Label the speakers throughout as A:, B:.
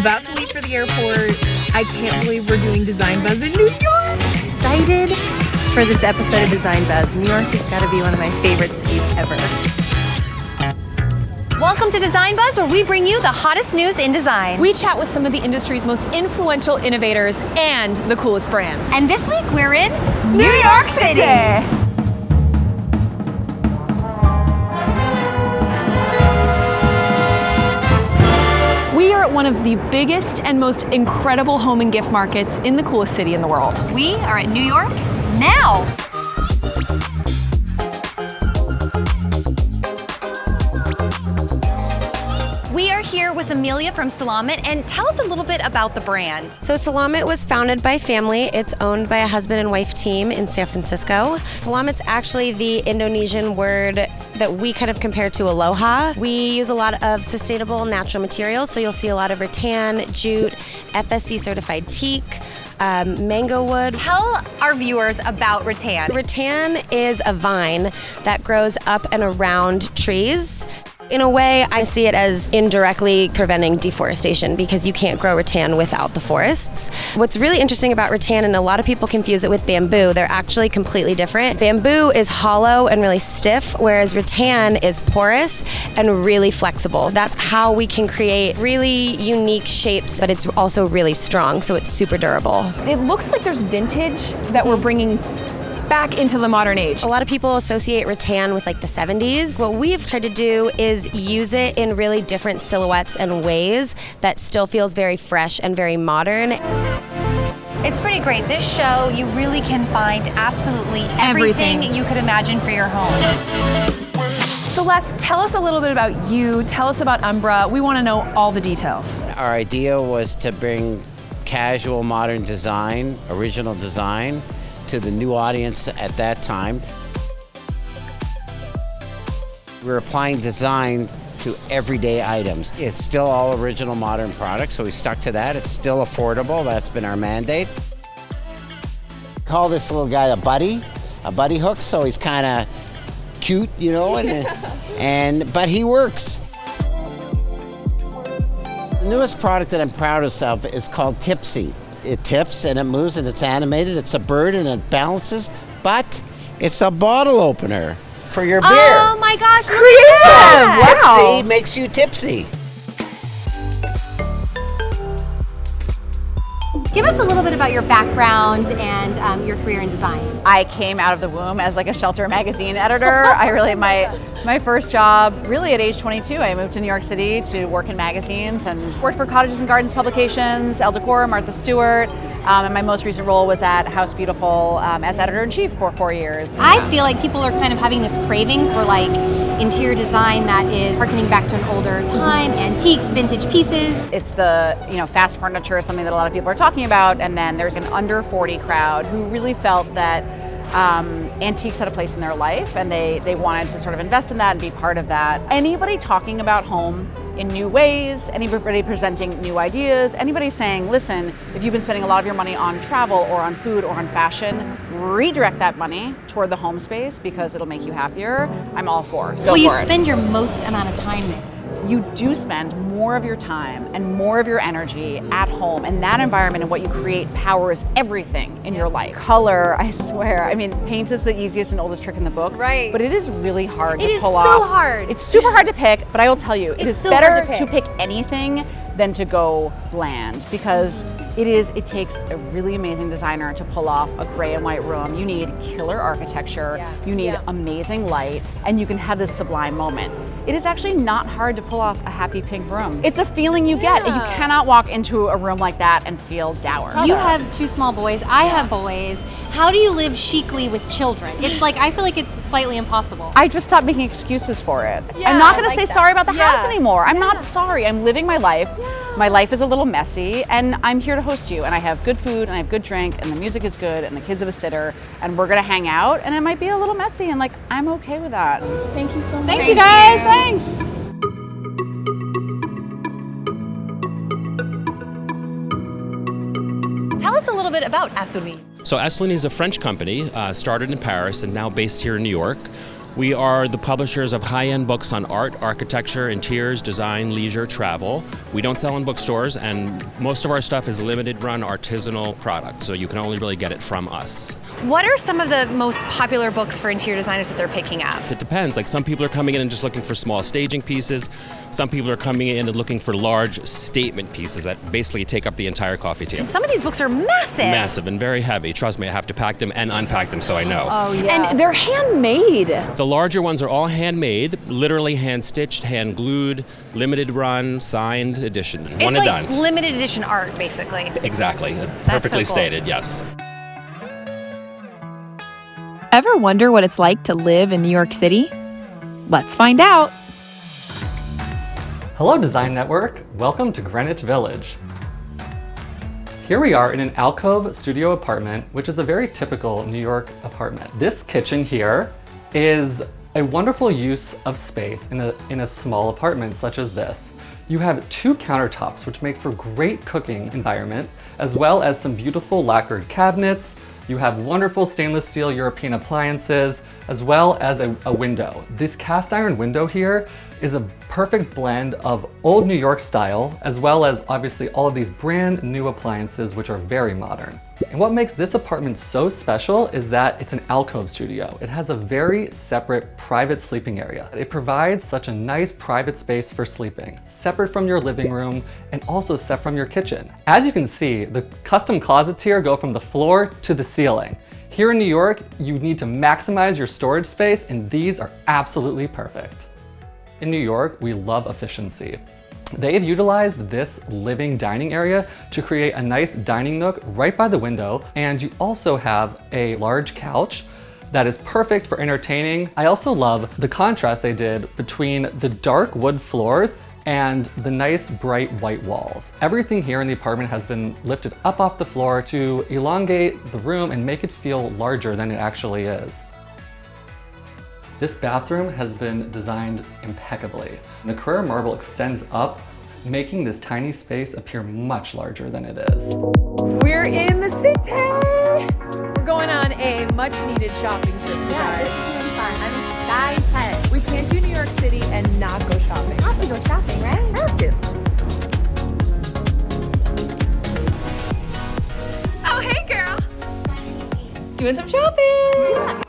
A: about to leave for the airport. I can't believe we're doing Design Buzz in New York.
B: Excited for this episode of Design Buzz. New York has got to be one of my favorite cities ever. Welcome to Design Buzz, where we bring you the hottest news in design.
C: We chat with some of the industry's most influential innovators and the coolest brands.
B: And this week we're in New York City.
C: We are at one of the biggest and most incredible home and gift markets in the coolest city in the world.
B: We are at New York now. We are here with Amelia from Salamet, and tell us a little bit about the brand.
D: So Salamet was founded by family. It's owned by a husband and wife team in San Francisco. Salamet's actually the Indonesian word that we kind of compare to aloha. We use a lot of sustainable natural materials, so you'll see a lot of rattan, jute, FSC certified teak, mango wood.
B: Tell our viewers about rattan.
D: Rattan is a vine that grows up and around trees. In a way, I see it as indirectly preventing deforestation because you can't grow rattan without the forests. What's really interesting about rattan, and a lot of people confuse it with bamboo, they're actually completely different. Bamboo is hollow and really stiff, whereas rattan is porous and really flexible. That's how we can create really unique shapes, but it's also really strong, so it's super durable.
C: It looks like there's vintage that we're bringing back into the modern age.
D: A lot of people associate rattan with like the 70s. What we have tried to do is use it in really different silhouettes and ways that still feels very fresh and very modern.
B: It's pretty great. This show, you really can find absolutely everything you could imagine for your home.
C: So Les, tell us a little bit about you. Tell us about Umbra. We want to know all the details.
E: Our idea was to bring casual modern design, original design, to the new audience at that time. We're applying design to everyday items. It's still all original modern products, so we stuck to that. It's still affordable. That's been our mandate. Call this little guy a buddy hook, so he's kind of cute, you know, but he works. The newest product that I'm proudest of is called Tipsy. It tips and it moves and it's animated. It's a bird and it balances, but it's a bottle opener for your beer.
B: Oh my gosh, creative!
E: Tipsy makes you tipsy.
B: Give us a little bit about your background and your career in design.
F: I came out of the womb as like a shelter magazine editor. My first job, really at age 22, I moved to New York City to work in magazines and worked for Cottages and Gardens Publications, Elle Decor, Martha Stewart, and my most recent role was at House Beautiful as editor-in-chief for 4 years.
B: I feel like people are kind of having this craving for like interior design that is harkening back to an older time, antiques, vintage pieces.
F: It's the fast furniture, something that a lot of people are talking about, and then there's an under 40 crowd who really felt that antiques had a place in their life and they wanted to sort of invest in that and be part of that. Anybody talking about home in new ways, anybody presenting new ideas, anybody saying, listen, if you've been spending a lot of your money on travel or on food or on fashion, redirect that money toward the home space because it'll make you happier, I'm all for.
B: Well, you spend your most amount of time there.
F: You do spend more of your time and more of your energy at home, and that environment and what you create powers everything in your life. Color, I swear. I mean, paint is the easiest and oldest trick in the book,
B: right?
F: But it is really hard to pull
B: off. It is so
F: hard. It's super hard to pick, but I will tell you, it is
B: so
F: better to pick anything than to go bland because it takes a really amazing designer to pull off a gray and white room. You need killer architecture, you need amazing light, and you can have this sublime moment. It is actually not hard to pull off a happy pink room. It's a feeling you get, and you cannot walk into a room like that and feel dour.
B: You have 2 small boys, I have boys. How do you live chicly with children? It's like, I feel like it's slightly impossible.
F: I just stopped making excuses for it. I'm not gonna say sorry about the house anymore. I'm not sorry, I'm living my life. My life is a little messy, and I'm here to host you, and I have good food, and I have good drink, and the music is good, and the kids have a sitter, and we're gonna hang out, and it might be a little messy, and like, I'm okay with that.
C: Thank you so much.
F: Thanks, you guys, thanks.
B: Tell us a little bit about Assoline.
G: So Assoline is a French company, started in Paris and now based here in New York. We are the publishers of high-end books on art, architecture, interiors, design, leisure, travel. We don't sell in bookstores, and most of our stuff is limited run artisanal product, so you can only really get it from us.
B: What are some of the most popular books for interior designers that they're picking up?
G: So it depends. Like some people are coming in and just looking for small staging pieces. Some people are coming in and looking for large statement pieces that basically take up the entire coffee table.
B: Some of these books are massive.
G: Massive and very heavy. Trust me, I have to pack them and unpack them so I know.
C: Oh, yeah. And they're handmade.
G: The larger ones are all handmade, literally hand-stitched, hand-glued, limited run, signed editions. One and done.
B: It's like limited edition art, basically.
G: Exactly. Perfectly
B: so cool.
G: stated, yes.
A: Ever wonder what it's like to live in New York City? Let's find out.
H: Hello Design Network, welcome to Greenwich Village. Here we are in an alcove studio apartment, which is a very typical New York apartment. This kitchen here is a wonderful use of space in a small apartment such as this. You have 2 countertops, which make for great cooking environment, as well as some beautiful lacquered cabinets. You have wonderful stainless steel European appliances, as well as a window. This cast iron window here is a perfect blend of old New York style, as well as obviously all of these brand new appliances, which are very modern. And what makes this apartment so special is that it's an alcove studio. It has a very separate private sleeping area. It provides such a nice private space for sleeping, separate from your living room and also separate from your kitchen. As you can see, the custom closets here go from the floor to the ceiling. Here in New York, you need to maximize your storage space, and these are absolutely perfect. In New York, we love efficiency. They've utilized this living dining area to create a nice dining nook right by the window, and you also have a large couch that is perfect for entertaining. I also love the contrast they did between the dark wood floors and the nice bright white walls. Everything here in the apartment has been lifted up off the floor to elongate the room and make it feel larger than it actually is. This bathroom has been designed impeccably. The Carrara marble extends up, making this tiny space appear much larger than it is.
A: We're in the city. We're going on a much needed shopping trip.
I: Yeah, this is gonna be fun. I'm excited.
A: We can't do New York City and not go shopping.
I: I have to go shopping, right?
A: I have to. Oh, hey, girl. Doing some shopping.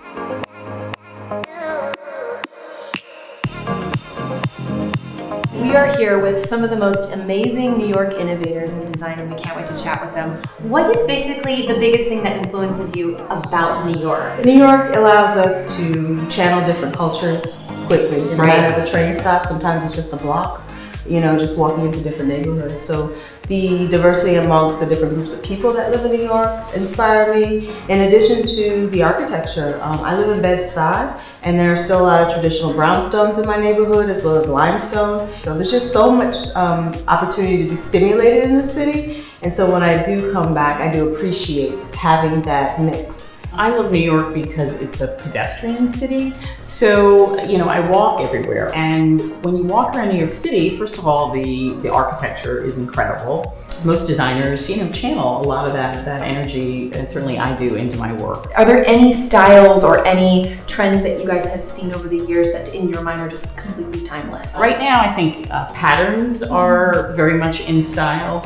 J: We are here with some of the most amazing New York innovators and designers. We can't wait to chat with them.
I: What is basically the biggest thing that influences you about New York?
K: New York allows us to channel different cultures quickly. No matter the train stop, sometimes it's just a block, just walking into different neighborhoods. So the diversity amongst the different groups of people that live in New York inspire me. In addition to the architecture, I live in Bed-Stuy, and there are still a lot of traditional brownstones in my neighborhood, as well as limestone. So there's just so much opportunity to be stimulated in the city. And so when I do come back, I do appreciate having that mix.
L: I love New York because it's a pedestrian city. So, I walk everywhere. And when you walk around New York City, first of all, the architecture is incredible. Most designers, channel a lot of that energy, and certainly I do, into my work.
J: Are there any styles or any trends that you guys have seen over the years that in your mind are just completely timeless?
L: Right now, I think patterns are very much in style.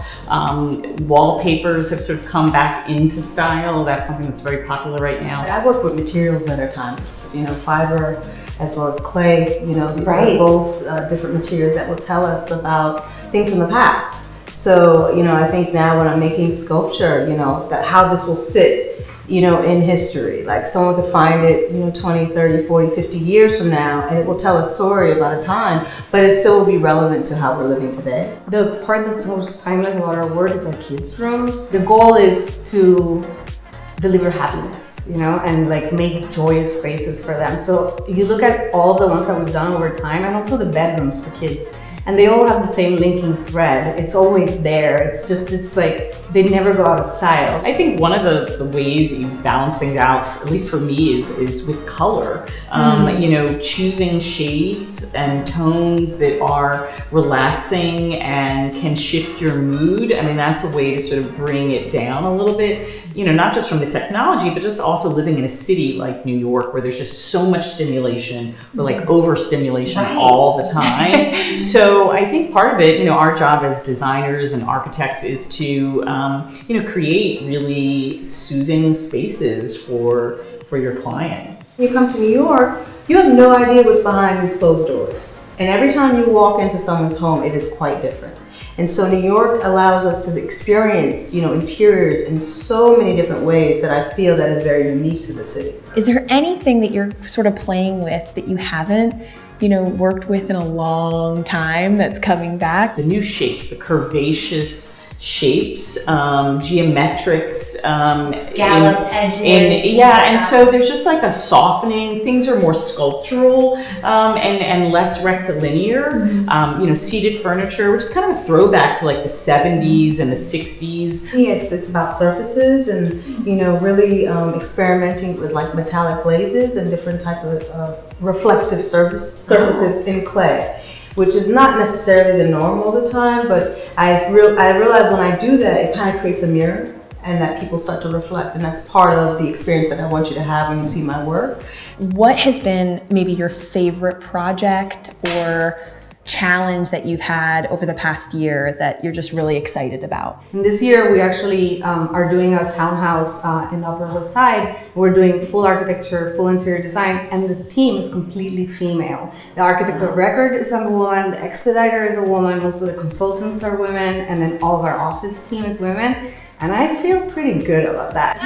L: Wallpapers have sort of come back into style. That's something that's very popular right now.
K: I work with materials that are timeless, fiber as well as clay. These are both different materials that will tell us about things from the past. So, I think now when I'm making sculpture, that how this will sit, in history. Like someone could find it, 20, 30, 40, 50 years from now, and it will tell a story about a time, but it still will be relevant to how we're living today.
J: The part that's most timeless about our work is our kids' rooms. The goal is to deliver happiness, and make joyous spaces for them. So you look at all of the ones that we've done over time, and also the bedrooms for kids. and they all have the same linking thread. It's always there. It's just this like, they never go out of style.
L: I think one of the ways that you balance things out, at least for me, is with color. You know, choosing shades and tones that are relaxing and can shift your mood. I mean, that's a way to sort of bring it down a little bit, you know, not just from the technology, but just also living in a city like New York where there's just so much stimulation, but like overstimulation all the time. So I think part of it, you know, our job as designers and architects is to, you know, create really soothing spaces for your client.
K: When you come to New York, you have no idea what's behind these closed doors. And every time you walk into someone's home, it is quite different. And so New York allows us to experience, you know, interiors in so many different ways that I feel that is very unique to the city.
C: Is there anything that you're sort of playing with that you haven't, you know, worked with in a long time that's coming back?
L: The new shapes, the curvaceous shapes, geometrics,
I: scalloped edges.
L: And so there's just like a softening. Things are more sculptural and less rectilinear. You know, seated furniture, which is kind of a throwback to like the 70s and the 60s.
K: Yeah, it's about surfaces and, you know, really experimenting with like metallic glazes and different type of reflective surfaces in clay, which is not necessarily the norm all the time, but I realize when I do that, it kind of creates a mirror and that people start to reflect, and that's part of the experience that I want you to have when you see my work.
C: What has been maybe your favorite project or challenge that you've had over the past year that you're just really excited about?
J: And this year we actually are doing a townhouse in the Upper West Side. We're doing full architecture, full interior design, and the team is completely female. The architect of record is a woman, the expediter is a woman, most of the consultants are women, and then all of our office team is women. And I feel pretty good about that.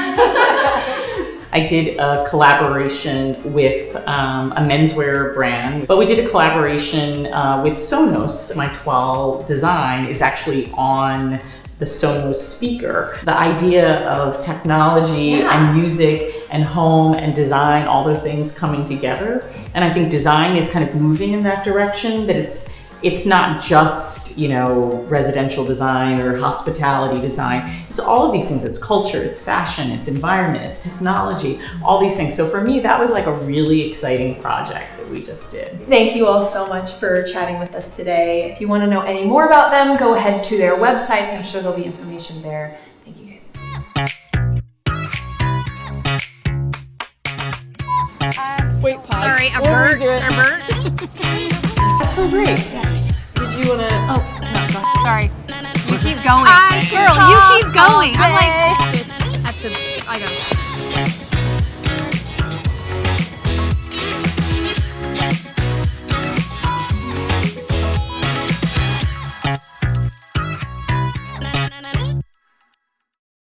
L: I did a collaboration with a menswear brand, but we did a collaboration with Sonos. My toile design is actually on the Sonos speaker. The idea of technology and music and home and design, all those things coming together. And I think design is kind of moving in that direction, that it's not just, you know, residential design or hospitality design. It's all of these things. It's culture, it's fashion, it's environment, it's technology, all these things. So for me, that was like a really exciting project that we just did.
C: Thank you all so much for chatting with us today. If you want to know any more about them, go ahead to their websites. I'm sure there'll be information there. Thank you guys. Wait, pause.
B: Sorry, I'm burnt.
C: That's so great. Did you want to?
B: Oh, no, go ahead. Sorry. You keep going.
C: Girl, you